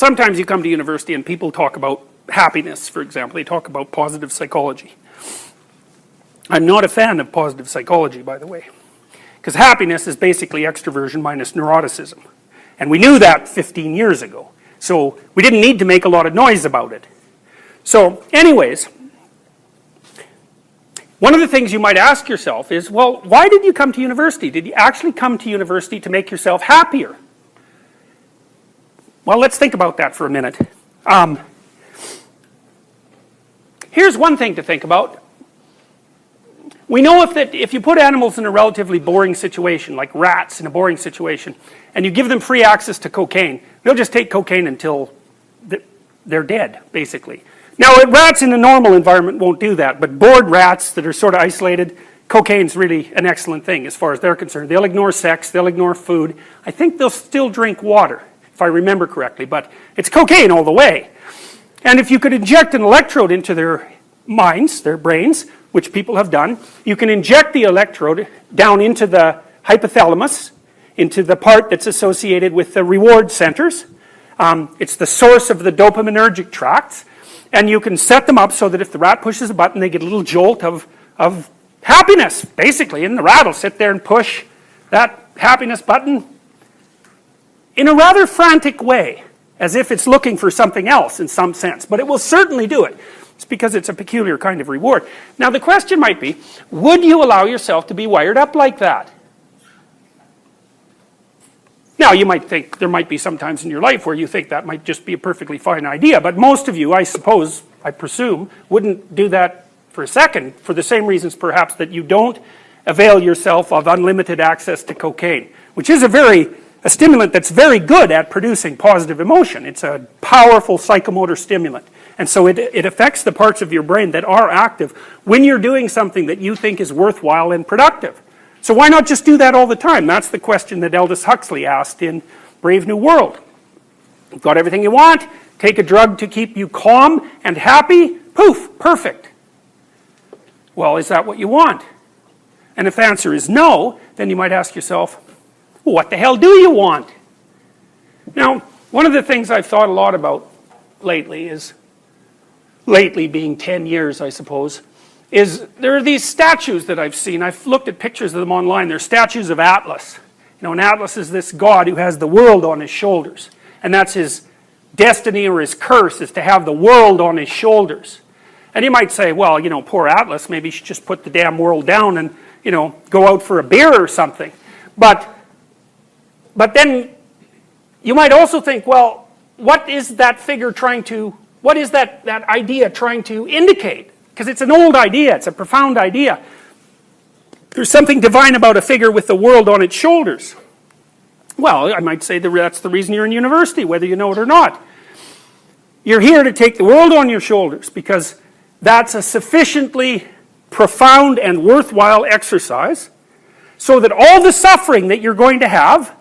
sometimes you come to university and people talk about happiness, for example. They talk about positive psychology. I'm not a fan of positive psychology, by the way, because happiness is basically extroversion minus neuroticism. And we knew that 15 years ago. So we didn't need to make a lot of noise about it. So anyways, one of the things you might ask yourself is, well, why did you come to university? Did you actually come to university to make yourself happier? Well, let's think about that for a minute. Here's one thing to think about. We know if you put animals in a relatively boring situation, like rats in a boring situation, and you give them free access to cocaine, they'll just take cocaine until they're dead, basically. Now, rats in a normal environment won't do that, but bored rats that are sort of isolated, cocaine's really an excellent thing as far as they're concerned. They'll ignore sex, they'll ignore food. I think they'll still drink water, if I remember correctly, but it's cocaine all the way. And if you could inject an electrode into their minds, their brains, which people have done, you can inject the electrode down into the hypothalamus, into the part that's associated with the reward centers. It's the source of the dopaminergic tracts. And you can set them up so that if the rat pushes a button, they get a little jolt of happiness, basically. And the rat will sit there and push that happiness button in a rather frantic way, as if it's looking for something else in some sense. But it will certainly do it. It's because it's a peculiar kind of reward. Now the question might be, would you allow yourself to be wired up like that? Now you might think, there might be some times in your life where you think that might just be a perfectly fine idea, but most of you, I suppose, I presume, wouldn't do that for a second, for the same reasons perhaps that you don't avail yourself of unlimited access to cocaine, which is a stimulant that's very good at producing positive emotion. It's a powerful psychomotor stimulant. And so it affects the parts of your brain that are active when you're doing something that you think is worthwhile and productive. So why not just do that all the time? That's the question that Aldous Huxley asked in Brave New World. You've got everything you want, take a drug to keep you calm and happy, poof, perfect. Well, is that what you want? And if the answer is no, then you might ask yourself, well, what the hell do you want? Now, one of the things I've thought a lot about lately being 10 years, I suppose, is there are these statues that I've seen. I've looked at pictures of them online. They're statues of Atlas. You know, and Atlas is this god who has the world on his shoulders. And that's his destiny or his curse, is to have the world on his shoulders. And you might say, well, you know, poor Atlas, maybe he should just put the damn world down and, you know, go out for a beer or something. But then you might also think, well, what is that figure trying to, what is that idea trying to indicate? Because it's an old idea, it's a profound idea. There's something divine about a figure with the world on its shoulders. Well, I might say that's the reason you're in university, whether you know it or not. You're here to take the world on your shoulders because that's a sufficiently profound and worthwhile exercise so that all the suffering that you're going to have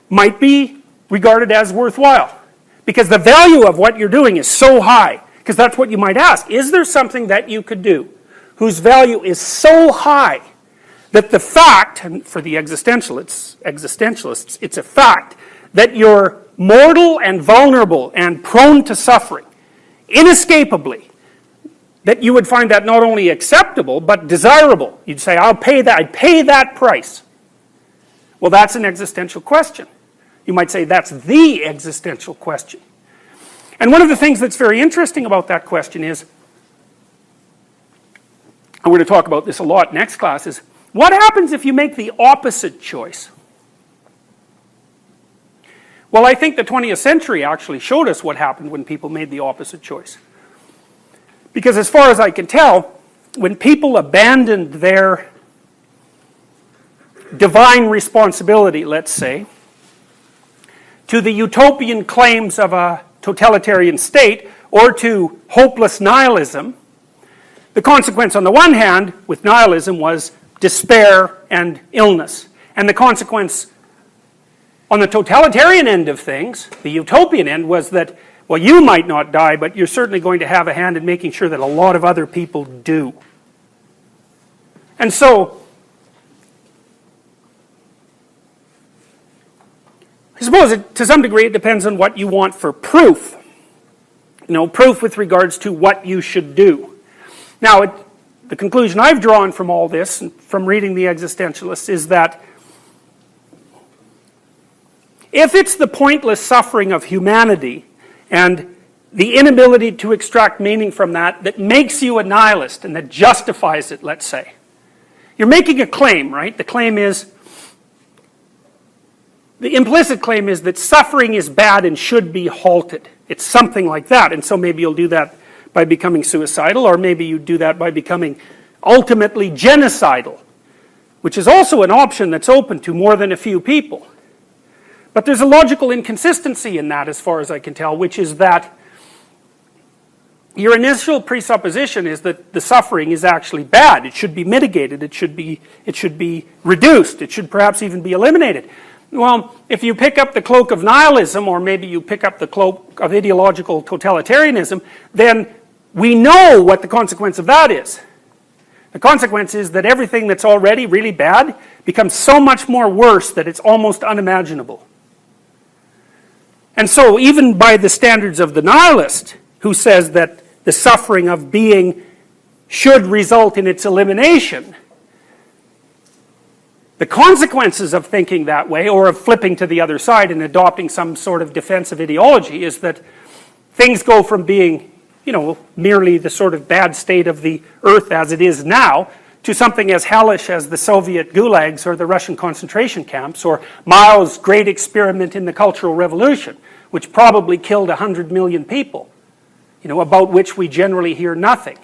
might be regarded as worthwhile. Because the value of what you're doing is so high. Because that's what you might ask. Is there something that you could do whose value is so high that the fact, and for the existentialists, it's a fact, that you're mortal and vulnerable and prone to suffering, inescapably, that you would find that not only acceptable, but desirable. You'd say, I'd pay that price. Well, that's an existential question. You might say that's the existential question. And one of the things that's very interesting about that question is, I'm going to talk about this a lot next class, is what happens if you make the opposite choice? Well, I think the 20th century actually showed us what happened when people made the opposite choice. Because as far as I can tell, when people abandoned their divine responsibility, let's say, to the utopian claims of a totalitarian state, or to hopeless nihilism, the consequence on the one hand with nihilism was despair and illness. And the consequence on the totalitarian end of things, the utopian end, was that, well, you might not die, but you're certainly going to have a hand in making sure that a lot of other people do. And so, I suppose to some degree it depends on what you want for proof. Proof with regards to what you should do. Now, the conclusion I've drawn from all this, from reading the existentialists, is that if it's the pointless suffering of humanity and the inability to extract meaning from that makes you a nihilist and that justifies it, let's say, you're making a claim, right? The implicit claim is that suffering is bad and should be halted. It's something like that, and so maybe you'll do that by becoming suicidal, or maybe you do that by becoming ultimately genocidal, which is also an option that's open to more than a few people. But there's a logical inconsistency in that, as far as I can tell, which is that your initial presupposition is that the suffering is actually bad. It should be mitigated. It should be reduced. It should perhaps even be eliminated. Well, if you pick up the cloak of nihilism, or maybe you pick up the cloak of ideological totalitarianism, then we know what the consequence of that is. The consequence is that everything that's already really bad becomes so much more worse that it's almost unimaginable. And so, even by the standards of the nihilist, who says that the suffering of being should result in its elimination, the consequences of thinking that way, or of flipping to the other side and adopting some sort of defensive ideology, is that things go from being, merely the sort of bad state of the earth as it is now, to something as hellish as the Soviet gulags or the Russian concentration camps, or Mao's great experiment in the Cultural Revolution, which probably killed 100 million people, about which we generally hear nothing.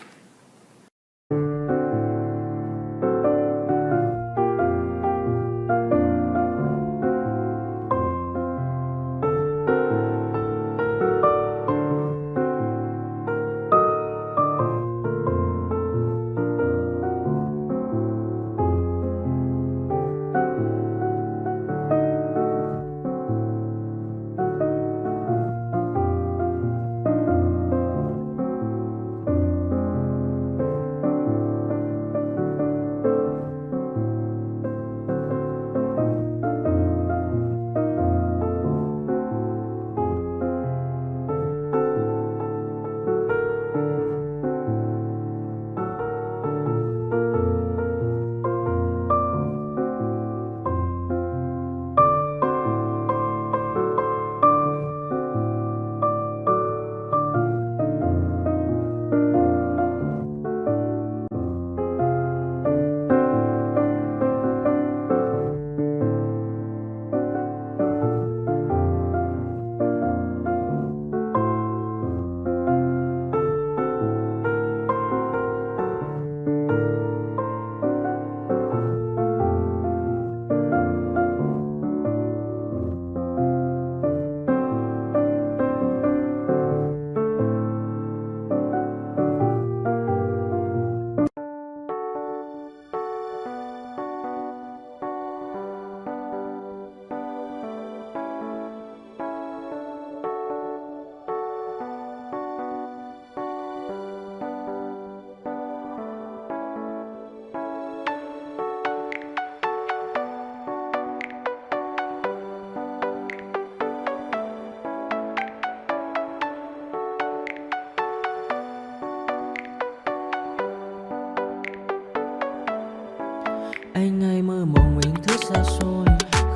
Anh ai mơ mộng mình thức xa xôi,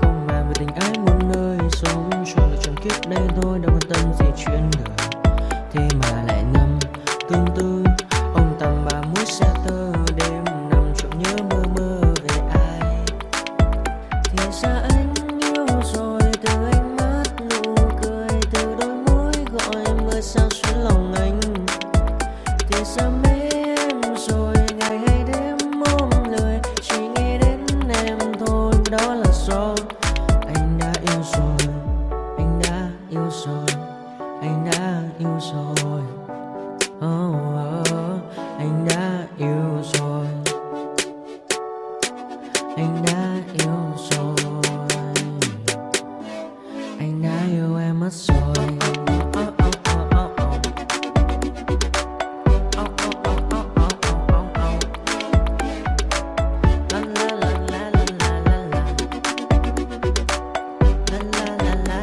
không màng về tình ái muôn nơi, sống cho là trọn kiếp đây thôi, đâu quan tâm gì chuyện đời. Thế mà lại ngâm tương tư ông tầm bà muối xe tơ, đêm nằm trộm nhớ mơ mơ về ai. Thì ra anh yêu rồi, từ ánh mắt nụ cười, từ đôi môi gọi mưa sao xuyến lòng anh. Thì ra mê em rồi, ngày hay đêm ôm lời, chỉ nghĩ đến em thôi, đó là do anh đã yêu rồi, anh đã yêu rồi, anh đã yêu rồi. Anh đã yêu rồi, anh đã yêu rồi, anh đã yêu em mất rồi. La la la la la la la la la la la la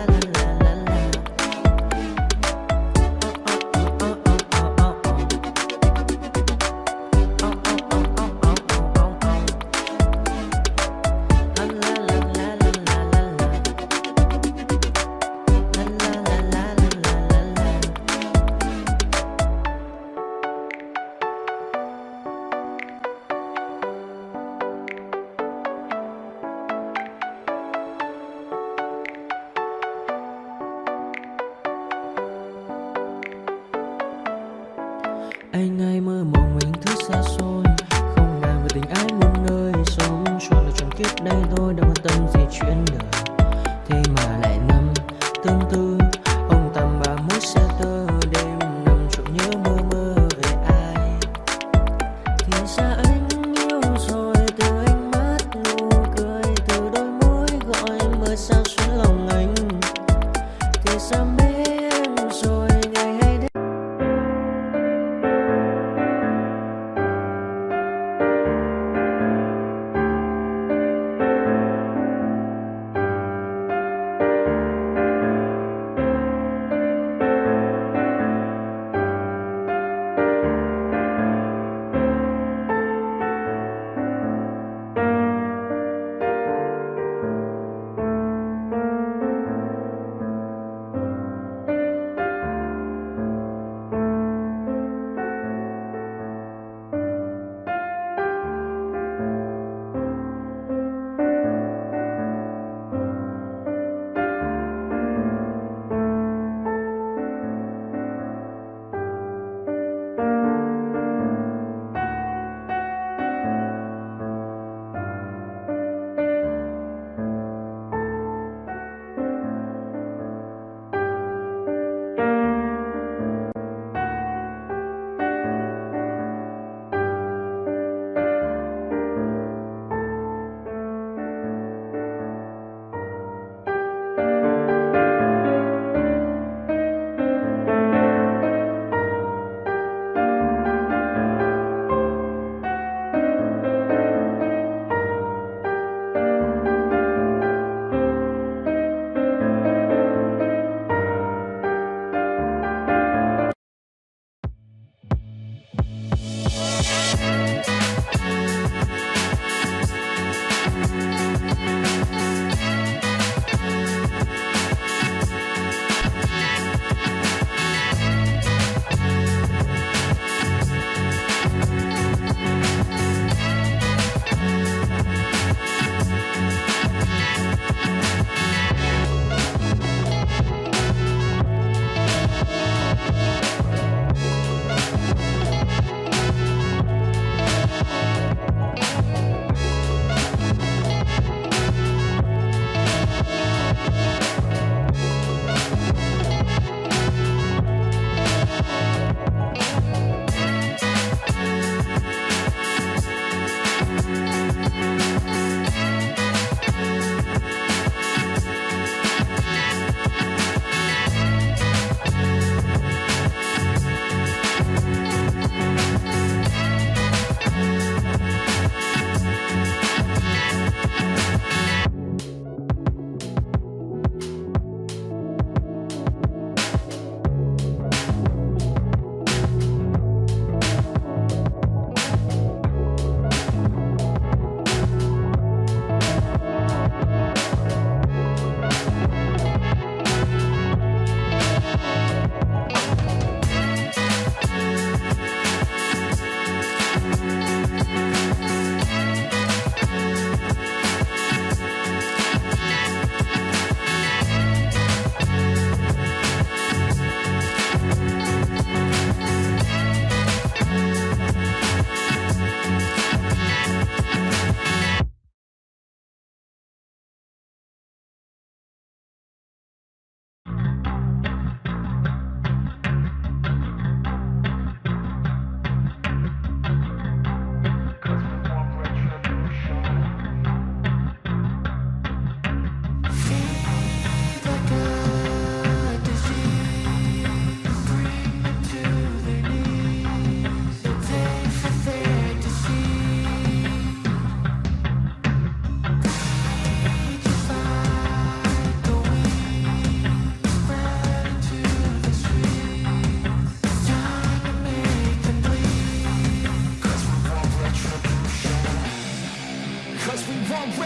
Anh hay mơ mộng mình thứ xa xôi, không màng về tình ái muôn nơi. Sống cho là trọn kiếp đây thôi, đâu quan tâm gì chuyện đời. Thế mà lại năm tương tư, ông tầm bà mới xe tơ. Đêm nằm trộm nhớ mơ mơ về ai. Thì ra anh yêu rồi, từ ánh mắt nụ cười, từ đôi môi gọi mơ sao xuyến lòng anh. Thì ra mê em rồi, ngày hay đêm.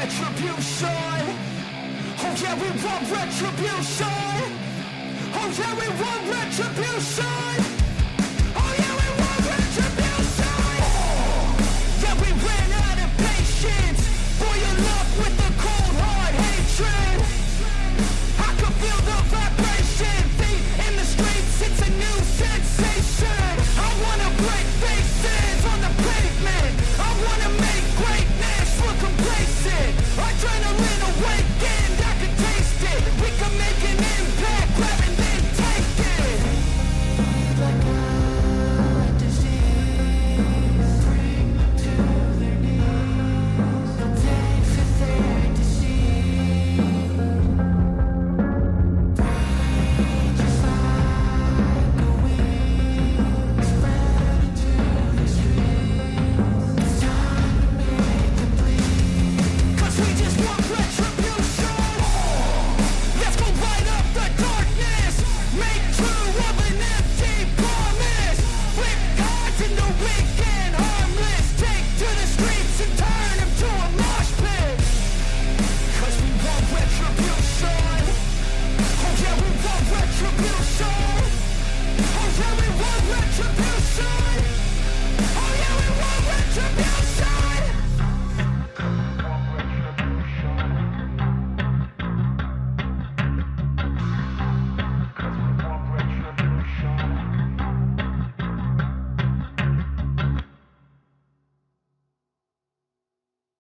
retribution. Oh yeah, we want retribution. Oh yeah, we want retribution.